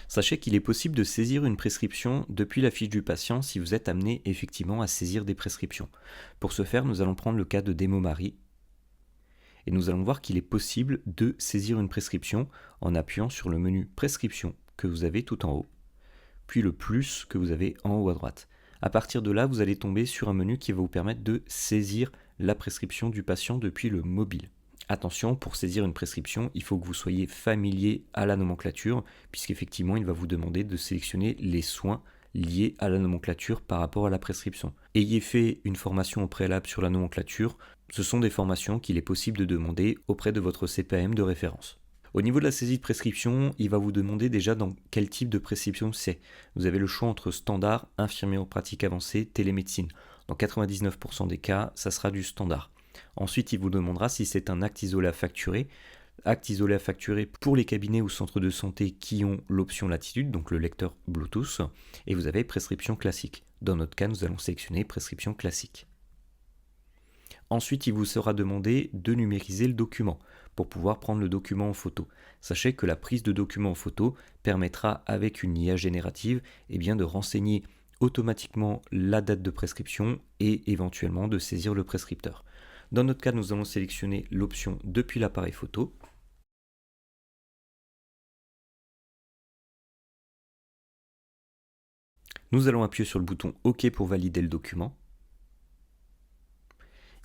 Sachez qu'il est possible de saisir une prescription depuis la fiche du patient si vous êtes amené effectivement à saisir des prescriptions. Pour ce faire, nous allons prendre le cas de Démo-Marie et nous allons voir qu'il est possible de saisir une prescription en appuyant sur le menu Prescription que vous avez tout en haut, puis le plus que vous avez en haut à droite. À partir de là, vous allez tomber sur un menu qui va vous permettre de saisir la prescription du patient depuis le mobile. Attention, pour saisir une prescription, il faut que vous soyez familier à la nomenclature, puisqu'effectivement, il va vous demander de sélectionner les soins liés à la nomenclature par rapport à la prescription. Ayez fait une formation au préalable sur la nomenclature, ce sont des formations qu'il est possible de demander auprès de votre CPAM de référence. Au niveau de la saisie de prescription, il va vous demander déjà dans quel type de prescription c'est. Vous avez le choix entre standard, infirmier en pratique avancée, télémédecine. Dans 99% des cas, ça sera du standard. Ensuite, il vous demandera si c'est un acte isolé à facturer. Acte isolé à facturer pour les cabinets ou centres de santé qui ont l'option latitude, donc le lecteur Bluetooth. Et vous avez prescription classique. Dans notre cas, nous allons sélectionner prescription classique. Ensuite, il vous sera demandé de numériser le document pour pouvoir prendre le document en photo. Sachez que la prise de document en photo permettra, avec une IA générative, de renseigner automatiquement la date de prescription et éventuellement de saisir le prescripteur. Dans notre cas, nous allons sélectionner l'option depuis l'appareil photo. Nous allons appuyer sur le bouton OK pour valider le document.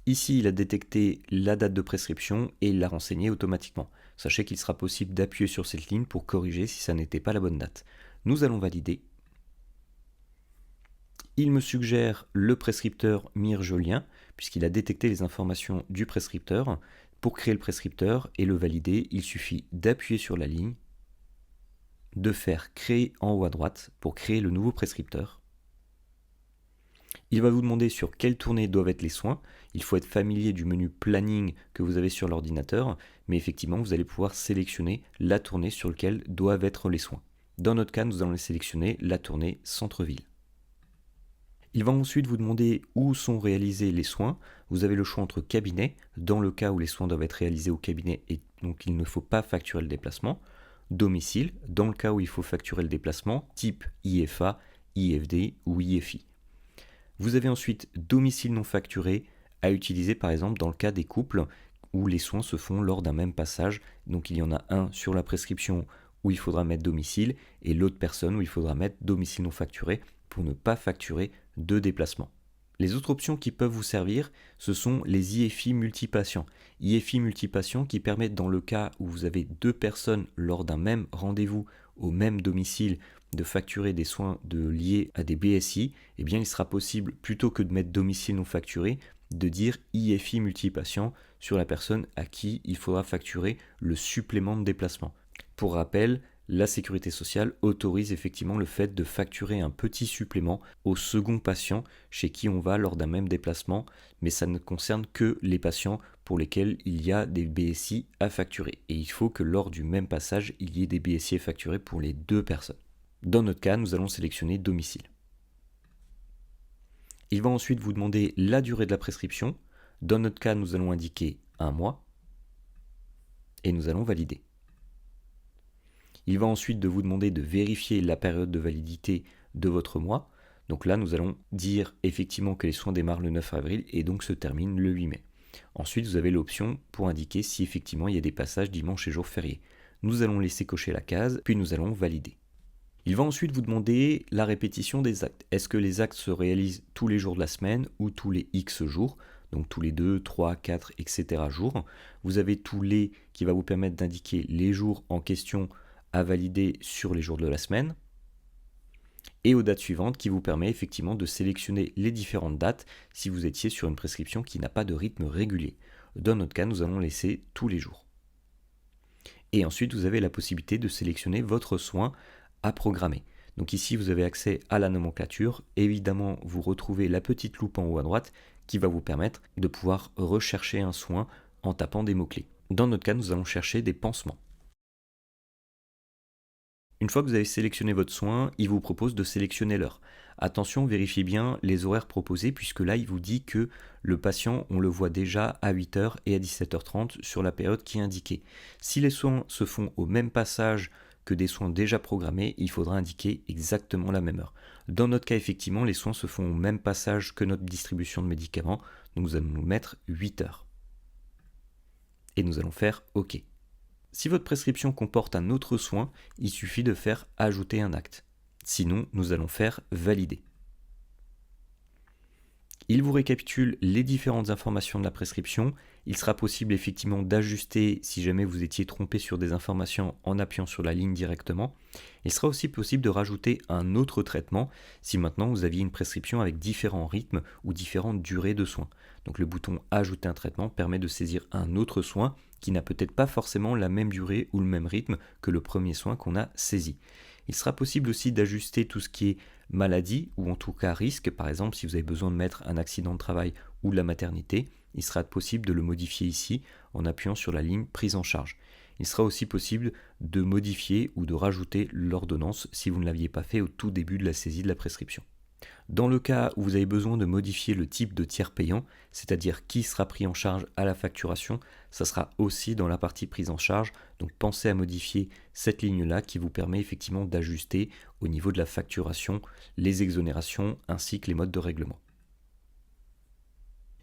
Ici, il a détecté la date de prescription et il l'a renseigné automatiquement. Sachez qu'il sera possible d'appuyer sur cette ligne pour corriger si ça n'était pas la bonne date. Nous allons valider. Il me suggère le prescripteur myrgolien, puisqu'il a détecté les informations du prescripteur. Pour créer le prescripteur et le valider, il suffit d'appuyer sur la ligne, de faire créer en haut à droite pour créer le nouveau prescripteur. Il va vous demander sur quelle tournée doivent être les soins. Il faut être familier du menu planning que vous avez sur l'ordinateur, mais effectivement, vous allez pouvoir sélectionner la tournée sur laquelle doivent être les soins. Dans notre cas, nous allons sélectionner la tournée centre-ville. Il va ensuite vous demander où sont réalisés les soins. Vous avez le choix entre cabinet, dans le cas où les soins doivent être réalisés au cabinet et donc il ne faut pas facturer le déplacement. Domicile, dans le cas où il faut facturer le déplacement, type IFA, IFD ou IFI. Vous avez ensuite domicile non facturé à utiliser par exemple dans le cas des couples où les soins se font lors d'un même passage. Donc il y en a un sur la prescription où il faudra mettre domicile et l'autre personne où il faudra mettre domicile non facturé pour ne pas facturer de déplacement. Les autres options qui peuvent vous servir, ce sont les IFI multipatients. IFI multipatients qui permettent dans le cas où vous avez deux personnes lors d'un même rendez-vous au même domicile de facturer des soins liés à des BSI, il sera possible, plutôt que de mettre domicile non facturé, de dire IFI multipatient sur la personne à qui il faudra facturer le supplément de déplacement. Pour rappel, la sécurité sociale autorise effectivement le fait de facturer un petit supplément au second patient chez qui on va lors d'un même déplacement, mais ça ne concerne que les patients pour lesquels il y a des BSI à facturer. Et il faut que lors du même passage, il y ait des BSI à facturer pour les deux personnes. Dans notre cas, nous allons sélectionner domicile. Il va ensuite vous demander la durée de la prescription. Dans notre cas, nous allons indiquer 1 mois et nous allons valider. Il va ensuite vous demander de vérifier la période de validité de votre mois. Donc là, nous allons dire effectivement que les soins démarrent le 9 avril et donc se terminent le 8 mai. Ensuite, vous avez l'option pour indiquer si effectivement il y a des passages dimanche et jours fériés. Nous allons laisser cocher la case, puis nous allons valider. Il va ensuite vous demander la répétition des actes. Est-ce que les actes se réalisent tous les jours de la semaine ou tous les X jours ? Donc tous les 2, 3, 4, etc. jours. Vous avez tous les qui va vous permettre d'indiquer les jours en question à valider sur les jours de la semaine et aux dates suivantes qui vous permet effectivement de sélectionner les différentes dates si vous étiez sur une prescription qui n'a pas de rythme régulier. Dans notre cas, nous allons laisser tous les jours. Et ensuite, vous avez la possibilité de sélectionner votre soin à programmer. Donc ici, vous avez accès à la nomenclature. Évidemment, vous retrouvez la petite loupe en haut à droite qui va vous permettre de pouvoir rechercher un soin en tapant des mots-clés. Dans notre cas, nous allons chercher des pansements. Une fois que vous avez sélectionné votre soin, il vous propose de sélectionner l'heure. Attention, vérifiez bien les horaires proposés puisque là, il vous dit que le patient, on le voit déjà à 8h et à 17h30 sur la période qui est indiquée. Si les soins se font au même passage que des soins déjà programmés, il faudra indiquer exactement la même heure. Dans notre cas, effectivement, les soins se font au même passage que notre distribution de médicaments, donc nous allons nous mettre 8 heures. Et nous allons faire OK. Si votre prescription comporte un autre soin, il suffit de faire ajouter un acte. Sinon, nous allons faire valider. Il vous récapitule les différentes informations de la prescription. Il sera possible effectivement d'ajuster si jamais vous étiez trompé sur des informations en appuyant sur la ligne directement. Il sera aussi possible de rajouter un autre traitement si maintenant vous aviez une prescription avec différents rythmes ou différentes durées de soins. Donc le bouton ajouter un traitement permet de saisir un autre soin qui n'a peut-être pas forcément la même durée ou le même rythme que le premier soin qu'on a saisi. Il sera possible aussi d'ajuster tout ce qui est maladie ou en tout cas risque. Par exemple, si vous avez besoin de mettre un accident de travail ou de la maternité, il sera possible de le modifier ici en appuyant sur la ligne prise en charge. Il sera aussi possible de modifier ou de rajouter l'ordonnance si vous ne l'aviez pas fait au tout début de la saisie de la prescription. Dans le cas où vous avez besoin de modifier le type de tiers payant, c'est-à-dire qui sera pris en charge à la facturation, ça sera aussi dans la partie prise en charge. Donc pensez à modifier cette ligne-là qui vous permet effectivement d'ajuster au niveau de la facturation les exonérations ainsi que les modes de règlement.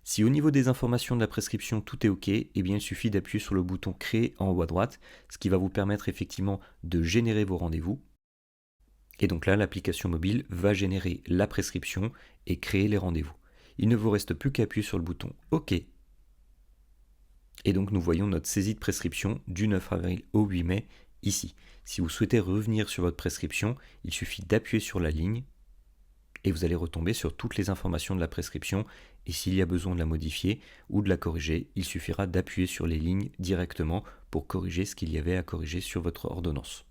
Si au niveau des informations de la prescription tout est OK, eh bien il suffit d'appuyer sur le bouton Créer en haut à droite, ce qui va vous permettre effectivement de générer vos rendez-vous. Et donc là, l'application mobile va générer la prescription et créer les rendez-vous. Il ne vous reste plus qu'à appuyer sur le bouton OK. Et donc nous voyons notre saisie de prescription du 9 avril au 8 mai ici. Si vous souhaitez revenir sur votre prescription, il suffit d'appuyer sur la ligne et vous allez retomber sur toutes les informations de la prescription. Et s'il y a besoin de la modifier ou de la corriger, il suffira d'appuyer sur les lignes directement pour corriger ce qu'il y avait à corriger sur votre ordonnance.